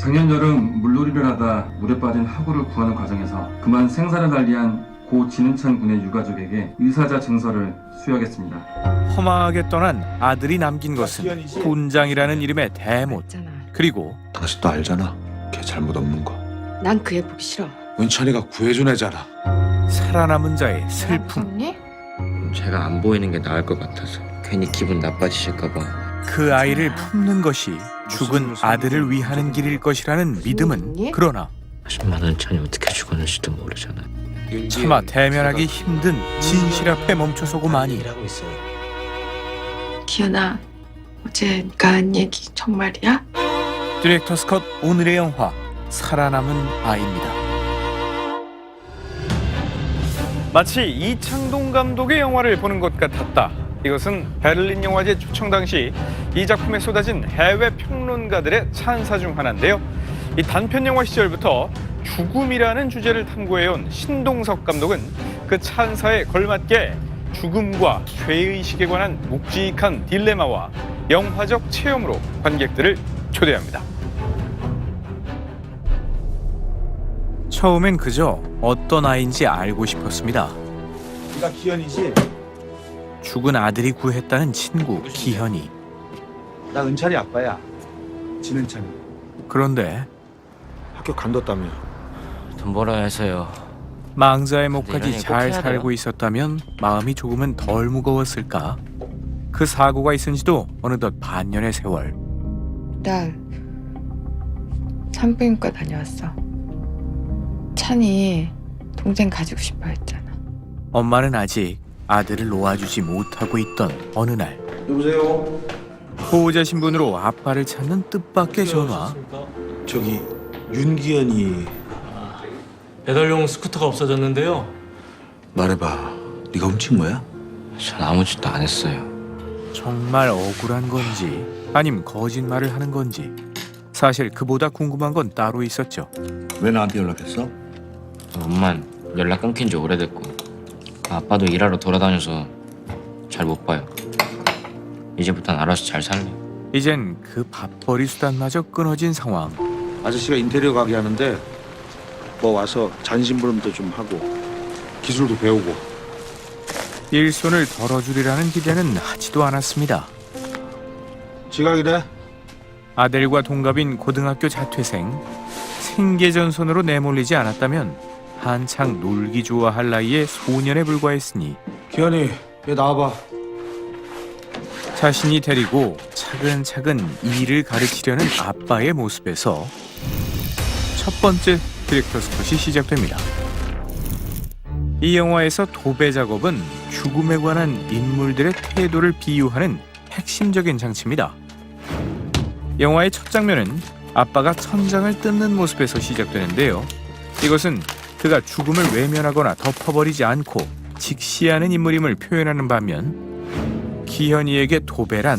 작년 여름 물놀이를 하다 물에 빠진 하구를 구하는 과정에서 그만 생사를 달리한 고 진은찬 군의 유가족에게 의사자 증서를 수여하겠습니다. 허망하게 떠난 아들이 남긴 것은 훈장이라는 이름의 대못, 그리고 당신도 알잖아. 걔 잘못 없는 거. 난 그 애 보기 싫어. 은찬이가 구해준 애잖아. 살아남은 자의 슬픔. 언니? 제가 안 보이는 게 나을 것 같아서 괜히 기분 나빠지실까봐. 그 아이를 품는 것이 죽은 아들을 위하는 길일 것이라는 믿음은, 그러나 하지만 은찬이 어떻게 죽었는지도 모르잖아요. 차마 대면하기 힘든 진실 앞에 멈춰서고 마니. 기현아, 어제 네가 한 얘기 정말이야? 디렉터스 컷 오늘의 영화 살아남은 아이입니다. 마치 이창동 감독의 영화를 보는 것 같았다. 이것은 베를린 영화제 초청 당시 이 작품에 쏟아진 해외 평론가들의 찬사 중 하나인데요. 이 단편 영화 시절부터 죽음이라는 주제를 탐구해온 신동석 감독은 그 찬사에 걸맞게 죽음과 죄의식에 관한 묵직한 딜레마와 영화적 체험으로 관객들을 초대합니다. 처음엔 그저 어떤 아이인지 알고 싶었습니다. 네가 기현이지? 죽은 아들이 구했다는 친구 기현이. 나 은찬이 아빠야. 진은찬이. 그런데 학교 간뒀다며. 돈 벌어야 해서요. 망자의 이런 목까지 얘기 꼭 잘 해야 살고 돼요. 있었다면 마음이 조금은 덜 무거웠을까? 그 사고가 있은 지도 어느덧 반년의 세월. 나 산부인과 다녀왔어. 찬이 동생 가지고 싶어 했잖아. 엄마는 아직 아들을 놓아주지 못하고 있던 어느 날, 여보세요? 보호자 신분으로 아빠를 찾는 뜻밖의 전화. 저기 윤기현이. 배달용 스쿠터가 없어졌는데요. 말해봐. 네가 훔친 거야? 전 아무 짓도 안 했어요. 정말 억울한 건지 아님 거짓말을 하는 건지 사실 그보다 궁금한 건 따로 있었죠. 왜 나한테 연락했어? 엄만 연락 끊긴 지 오래됐고 아빠도 일하러 돌아다녀서 잘 못 봐요. 이제부턴 알아서 잘 살래. 이젠 그 밥벌이 수단마저 끊어진 상황. 아저씨가 인테리어 가게 하는데 뭐 와서 잔심부름도 좀 하고 기술도 배우고. 일손을 덜어주리라는 기대는 하지도 않았습니다. 지각이래? 아들과 동갑인 고등학교 자퇴생, 생계전선으로 내몰리지 않았다면 한창 놀기 좋아할 나이에 소년에 불과했으니 기현이, 얘 나와봐. 자신이 데리고 차근차근 일을 가르치려는 아빠의 모습에서 첫 번째 디렉터스 컷이 시작됩니다. 이 영화에서 도배 작업은 죽음에 관한 인물들의 태도를 비유하는 핵심적인 장치입니다. 영화의 첫 장면은 아빠가 천장을 뜯는 모습에서 시작되는데요. 이것은 그가 죽음을 외면하거나 덮어버리지 않고 직시하는 인물임을 표현하는 반면, 기현이에게 도배란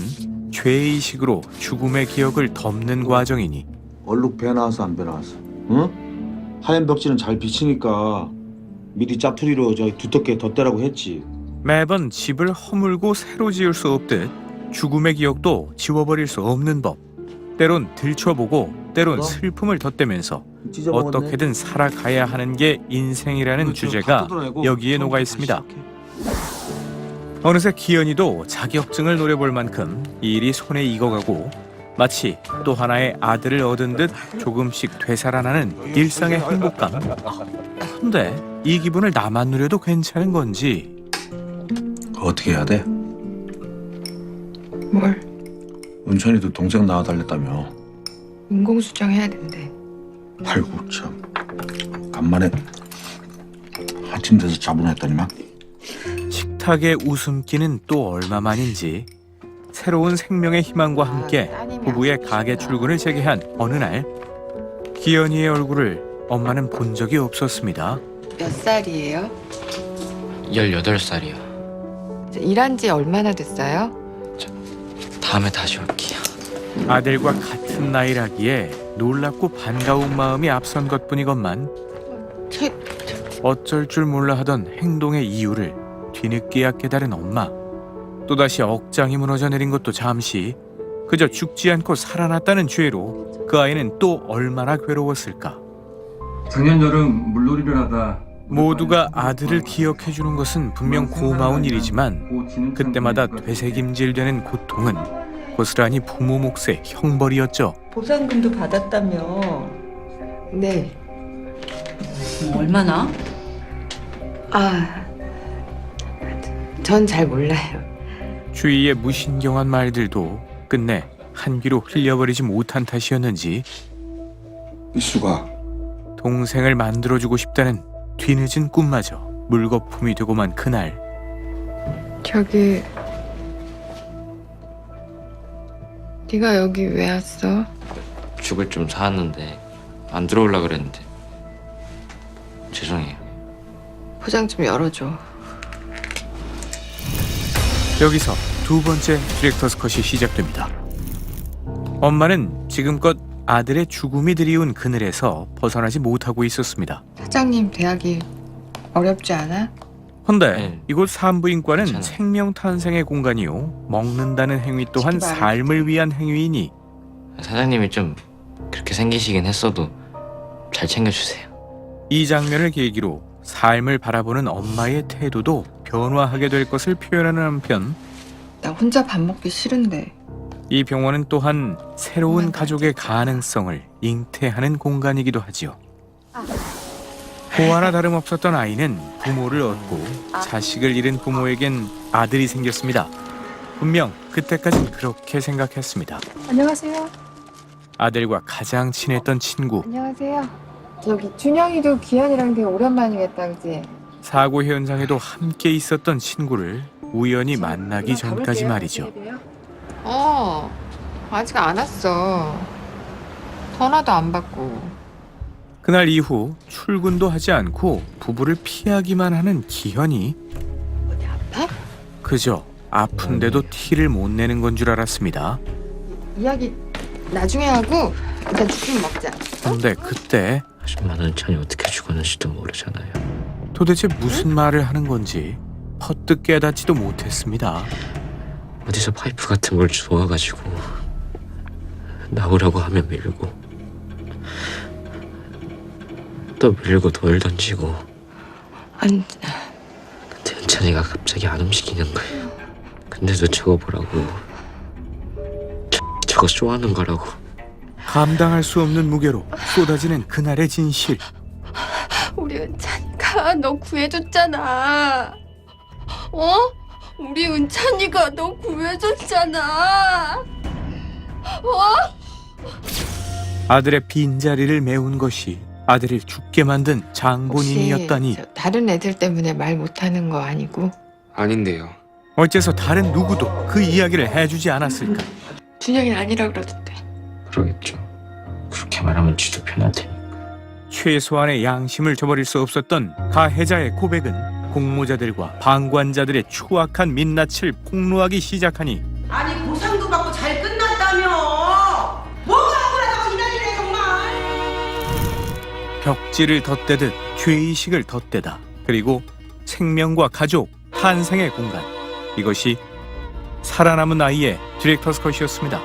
죄의식으로 죽음의 기억을 덮는 과정이니 얼룩 배 나와서 안 배 나왔어? 응? 하얀 벽지는 잘 비치니까 미리 짜투리로 저 두텁게 덧대라고 했지. 매번 집을 허물고 새로 지을 수 없듯 죽음의 기억도 지워버릴 수 없는 법. 때론 들춰보고 때론 슬픔을 덧대면서 어떻게든 살아가야 하는 게 인생이라는 주제가 여기에 녹아 있습니다. 어느새 기현이도 자격증을 노려볼 만큼 이 일이 손에 익어가고 마치 또 하나의 아들을 얻은 듯 조금씩 되살아나는 일상의 행복감. 근데 이 기분을 나만 누려도 괜찮은 건지. 어떻게 해야 돼? 뭘? 은찬이도 동생 낳아달랬다며. 인공수정 해야 된대. 아이고 참. 간만에 한 침대에서 자본했더니만. 식탁의 웃음기는 또 얼마만인지 새로운 생명의 희망과 함께 부부의 가게 출근을 재개한 어느 날, 기현이의 얼굴을 엄마는 본 적이 없었습니다. 몇 살이에요? 18살이요. 일한 지 얼마나 됐어요? 다음에 다시 올게요. 아들과 같은 나이라기에 놀랍고 반가운 마음이 앞선 것뿐이건만 어쩔 줄 몰라 하던 행동의 이유를 뒤늦게야 깨달은 엄마. 또다시 억장이 무너져 내린 것도 잠시, 그저 죽지 않고 살아났다는 죄로 그 아이는 또 얼마나 괴로웠을까. 작년 여름 물놀이를 하다 모두가 아들을 기억해주는 것은 분명 고마운 일이지만 그때마다 되새김질되는 고통은 고스란히 부모 몫의 형벌이었죠. 보상금도 받았다며. 네. 얼마나? 전 잘 몰라요. 주위의 무신경한 말들도 끝내 한 귀로 흘려버리지 못한 탓이었는지 이수가 동생을 만들어주고 싶다는 뒤늦은 꿈마저 물거품이 되고만 그날 저기 네가 여기 왜 왔어? 죽을 좀 사왔는데 안 들어오려고 그랬는데 죄송해요. 포장 좀 열어줘. 여기서 두 번째 디렉터스 컷이 시작됩니다. 엄마는 지금껏 아들의 죽음이 드리운 그늘에서 벗어나지 못하고 있었습니다. 사장님 대학이 어렵지 않아? 헌데 네. 이곳 산부인과는 괜찮아요. 생명 탄생의 공간이요, 먹는다는 행위 또한 쉽게 말해. 삶을 위한 행위이니 사장님이 좀 그렇게 생기시긴 했어도 잘 챙겨주세요. 이 장면을 계기로 삶을 바라보는 엄마의 태도도 변화하게 될 것을 표현하는 한편 나 혼자 밥 먹기 싫은데. 이 병원은 또한 새로운 엄마가 가족의 가능성을 잉태하는 공간이기도 하지요. 보아나 다름없었던 아이는 부모를 얻고 자식을 잃은 부모에겐 아들이 생겼습니다. 분명 그때까진 그렇게 생각했습니다. 안녕하세요. 아들과 가장 친했던 친구, 안녕하세요. 저기 준영이도 기현이랑 되게 오랜만이겠다, 그지? 사고 현장에도 함께 있었던 친구를 우연히 만나기 전까지 말이죠. 아직 안 왔어. 전화도 안 받고. 그날 이후 출근도 하지 않고 부부를 피하기만 하는 기현이 어디 아파? 그저 아픈데도 티를 못 내는 건 줄 알았습니다. 이야기 나중에 하고 일단 죽 좀 먹자. 근데 그때 아줌마 은찬이 어떻게 죽었는지도 모르잖아요. 도대체 무슨 말을 하는 건지 퍼뜩 깨닫지도 못했습니다. 어디서 파이프 같은 걸 주워가지고 나오라고 하면 밀고 또 밀고 돌 던지고 안 근데 은찬이가 갑자기 안 움직이는 거예요. 근데도 저거 보라고 저거 쇼하는 거라고. 감당할 수 없는 무게로 쏟아지는 그날의 진실. 우리 은찬이가 너 구해줬잖아. 우리 은찬이가 너 구해줬잖아. 아들의 빈자리를 메운 것이 아들을 죽게 만든 장본인이었다니. 혹시 다른 애들 때문에 말 못하는 거 아니고? 아닌데요. 어째서 다른 누구도 그 이야기를 해주지 않았을까? 준영이는 아니라 그러던데. 그러겠죠. 그렇게 말하면 지도 편할 테니. 최소한의 양심을 저버릴 수 없었던 가해자의 고백은 공모자들과 방관자들의 추악한 민낯을 폭로하기 시작하니 아니 보상도 받고 잘 끝났다며. 뭐가 억울하다고 이난이래 정말. 벽지를 덧대듯 죄의식을 덧대다. 그리고 생명과 가족, 탄생의 공간. 이것이 살아남은 아이의 디렉터스 컷이었습니다.